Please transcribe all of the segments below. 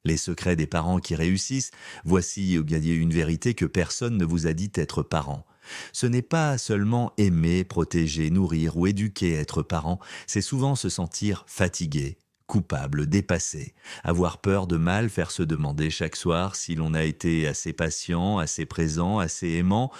Les secrets des parents qui réussissent, voici une vérité que personne ne vous a dit être parent. Ce n'est pas seulement aimer, protéger, nourrir ou éduquer être parent, c'est souvent se sentir fatigué, coupable, dépassé, avoir peur de mal, faire se demander chaque soir si l'on a été assez patient, assez présent, assez aimant.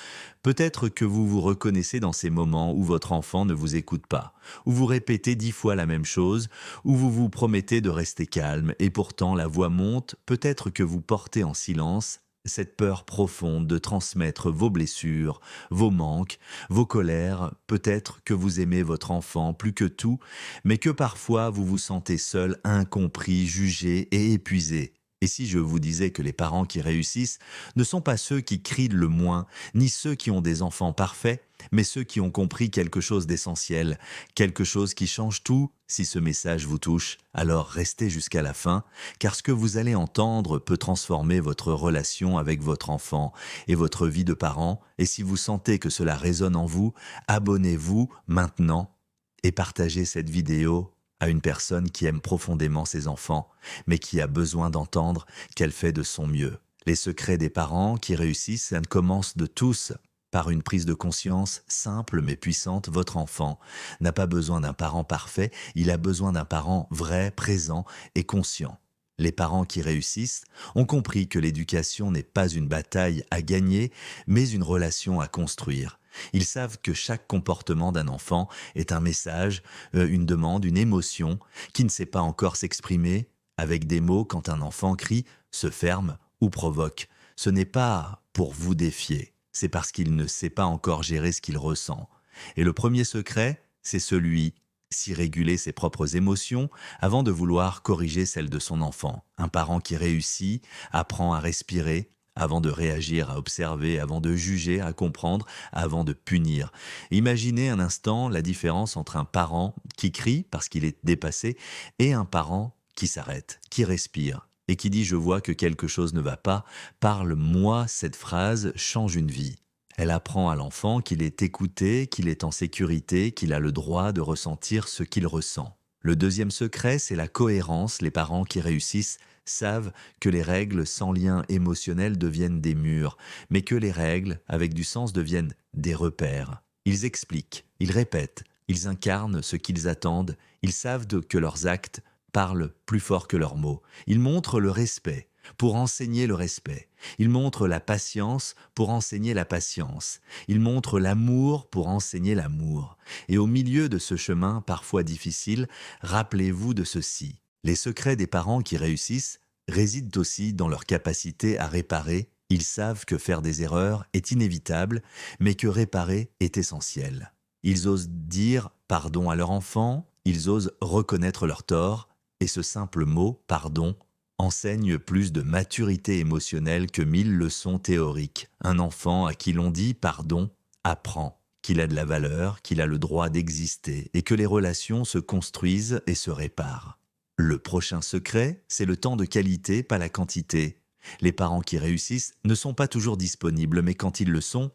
Peut-être que vous vous reconnaissez dans ces moments où votre enfant ne vous écoute pas, où vous répétez 10 fois la même chose, où vous vous promettez de rester calme et pourtant la voix monte, peut-être que vous portez en silence cette peur profonde de transmettre vos blessures, vos manques, vos colères, peut-être que vous aimez votre enfant plus que tout, mais que parfois vous vous sentez seul, incompris, jugé et épuisé. Et si je vous disais que les parents qui réussissent ne sont pas ceux qui crient le moins, ni ceux qui ont des enfants parfaits, mais ceux qui ont compris quelque chose d'essentiel, quelque chose qui change tout. Si ce message vous touche, alors restez jusqu'à la fin, car ce que vous allez entendre peut transformer votre relation avec votre enfant et votre vie de parent, et si vous sentez que cela résonne en vous, abonnez-vous maintenant et partagez cette vidéo à une personne qui aime profondément ses enfants, mais qui a besoin d'entendre qu'elle fait de son mieux. Les secrets des parents qui réussissent, ça commence de tous par une prise de conscience simple mais puissante. Votre enfant n'a pas besoin d'un parent parfait, il a besoin d'un parent vrai, présent et conscient. Les parents qui réussissent ont compris que l'éducation n'est pas une bataille à gagner, mais une relation à construire. Ils savent que chaque comportement d'un enfant est un message, une demande, une émotion qui ne sait pas encore s'exprimer avec des mots quand un enfant crie, se ferme ou provoque. Ce n'est pas pour vous défier, c'est parce qu'il ne sait pas encore gérer ce qu'il ressent. Et le premier secret, c'est celui si réguler ses propres émotions avant de vouloir corriger celles de son enfant. Un parent qui réussit apprend à respirer avant de réagir, à observer, avant de juger, à comprendre, avant de punir. Imaginez un instant la différence entre un parent qui crie parce qu'il est dépassé et un parent qui s'arrête, qui respire et qui dit « je vois que quelque chose ne va pas, parle-moi ». Cette phrase change une vie. Elle apprend à l'enfant qu'il est écouté, qu'il est en sécurité, qu'il a le droit de ressentir ce qu'il ressent. Le deuxième secret, c'est la cohérence. Les parents qui réussissent savent que les règles sans lien émotionnel deviennent des murs, mais que les règles avec du sens deviennent des repères. Ils expliquent, ils répètent, ils incarnent ce qu'ils attendent, ils savent que leurs actes parlent plus fort que leurs mots. Ils montrent le respect pour enseigner le respect. Ils montrent la patience pour enseigner la patience. Ils montrent l'amour pour enseigner l'amour. Et au milieu de ce chemin parfois difficile, rappelez-vous de ceci. Les secrets des parents qui réussissent résident aussi dans leur capacité à réparer. Ils savent que faire des erreurs est inévitable, mais que réparer est essentiel. Ils osent dire pardon à leur enfant, ils osent reconnaître leurs torts, et ce simple mot, pardon, enseigne plus de maturité émotionnelle que 1000 leçons théoriques. Un enfant à qui l'on dit pardon apprend qu'il a de la valeur, qu'il a le droit d'exister et que les relations se construisent et se réparent. Le prochain secret, c'est le temps de qualité, pas la quantité. Les parents qui réussissent ne sont pas toujours disponibles, mais quand ils le sont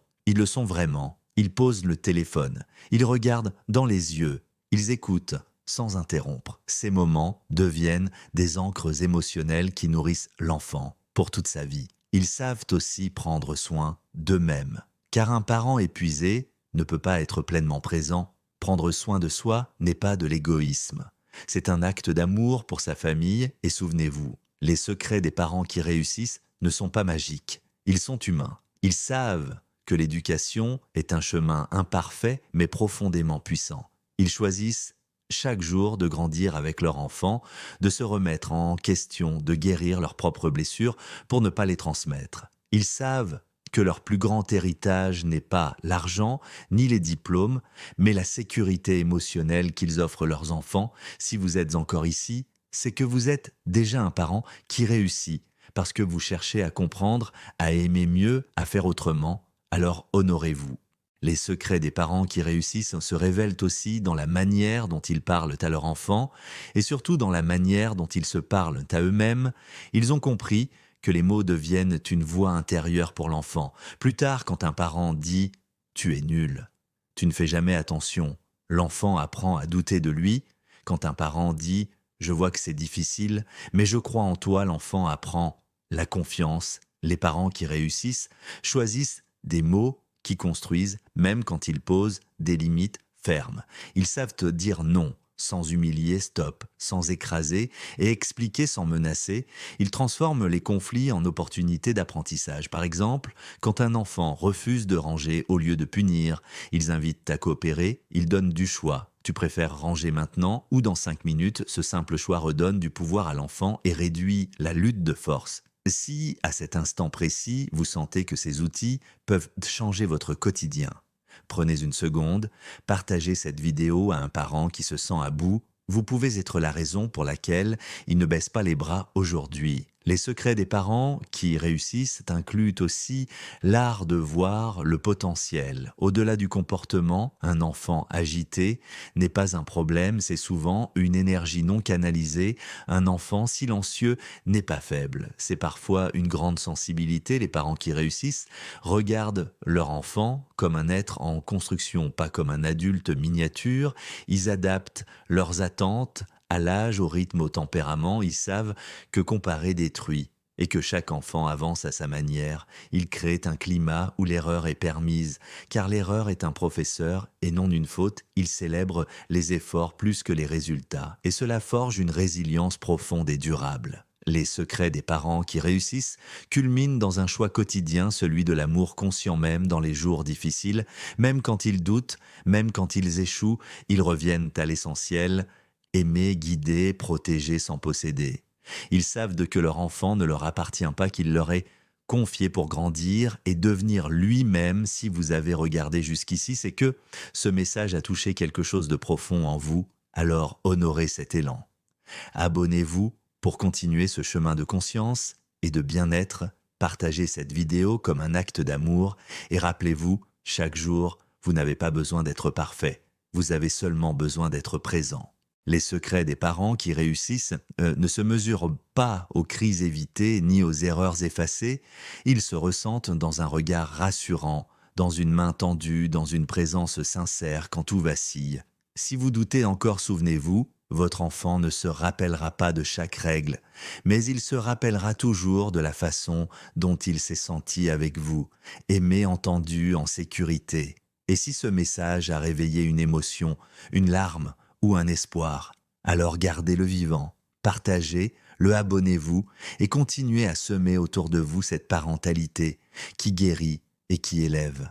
vraiment. Ils posent le téléphone, ils regardent dans les yeux, ils écoutent sans interrompre. Ces moments deviennent des ancres émotionnelles qui nourrissent l'enfant pour toute sa vie. Ils savent aussi prendre soin d'eux-mêmes, car un parent épuisé ne peut pas être pleinement présent. Prendre soin de soi n'est pas de l'égoïsme. C'est un acte d'amour pour sa famille et souvenez-vous, les secrets des parents qui réussissent ne sont pas magiques. Ils sont humains. Ils savent que l'éducation est un chemin imparfait mais profondément puissant. Ils choisissent chaque jour de grandir avec leur enfant, de se remettre en question, de guérir leurs propres blessures pour ne pas les transmettre. Ils savent que leur plus grand héritage n'est pas l'argent ni les diplômes, mais la sécurité émotionnelle qu'ils offrent leurs enfants. Si vous êtes encore ici, c'est que vous êtes déjà un parent qui réussit, parce que vous cherchez à comprendre, à aimer mieux, à faire autrement. Alors honorez-vous. Les secrets des parents qui réussissent se révèlent aussi dans la manière dont ils parlent à leur enfant et surtout dans la manière dont ils se parlent à eux-mêmes. Ils ont compris que les mots deviennent une voix intérieure pour l'enfant. Plus tard, quand un parent dit « tu es nul »,« tu ne fais jamais attention », l'enfant apprend à douter de lui. Quand un parent dit Je vois que c'est difficile, mais je crois en toi, l'enfant apprend la confiance. Les parents qui réussissent choisissent des mots qui construisent, même quand ils posent des limites fermes. Ils savent te dire non, sans humilier, stop, sans écraser, et expliquer sans menacer. Ils transforment les conflits en opportunités d'apprentissage. Par exemple, quand un enfant refuse de ranger au lieu de punir, ils invitent à coopérer, ils donnent du choix. Tu préfères ranger maintenant ou dans 5 minutes, ce simple choix redonne du pouvoir à l'enfant et réduit la lutte de force. Si, à cet instant précis, vous sentez que ces outils peuvent changer votre quotidien, prenez une seconde, partagez cette vidéo à un parent qui se sent à bout. Vous pouvez être la raison pour laquelle il ne baisse pas les bras aujourd'hui. Les secrets des parents qui réussissent incluent aussi l'art de voir le potentiel. Au-delà du comportement, un enfant agité n'est pas un problème, c'est souvent une énergie non canalisée. Un enfant silencieux n'est pas faible, c'est parfois une grande sensibilité. Les parents qui réussissent regardent leur enfant comme un être en construction, pas comme un adulte miniature. Ils adaptent leurs attentes à l'âge, au rythme, au tempérament. Ils savent que comparer détruit et que chaque enfant avance à sa manière. Ils créent un climat où l'erreur est permise, car l'erreur est un professeur et non une faute. Ils célèbrent les efforts plus que les résultats, et cela forge une résilience profonde et durable. Les secrets des parents qui réussissent culminent dans un choix quotidien, celui de l'amour conscient même dans les jours difficiles. Même quand ils doutent, même quand ils échouent, ils reviennent à l'essentiel: aimer, guider, protéger sans posséder. Ils savent de que leur enfant ne leur appartient pas, qu'il leur est confié pour grandir et devenir lui-même. Si vous avez regardé jusqu'ici, c'est que ce message a touché quelque chose de profond en vous. Alors honorez cet élan. Abonnez-vous pour continuer ce chemin de conscience et de bien-être. Partagez cette vidéo comme un acte d'amour et rappelez-vous, chaque jour, vous n'avez pas besoin d'être parfait. Vous avez seulement besoin d'être présent. Les secrets des parents qui réussissent ne se mesurent pas aux crises évitées ni aux erreurs effacées. Ils se ressentent dans un regard rassurant, dans une main tendue, dans une présence sincère quand tout vacille. Si vous doutez encore, souvenez-vous, votre enfant ne se rappellera pas de chaque règle, mais il se rappellera toujours de la façon dont il s'est senti avec vous, aimé, entendu, en sécurité. Et si ce message a réveillé une émotion, une larme ou un espoir, alors gardez-le vivant, partagez-le, abonnez-vous et continuez à semer autour de vous cette parentalité qui guérit et qui élève.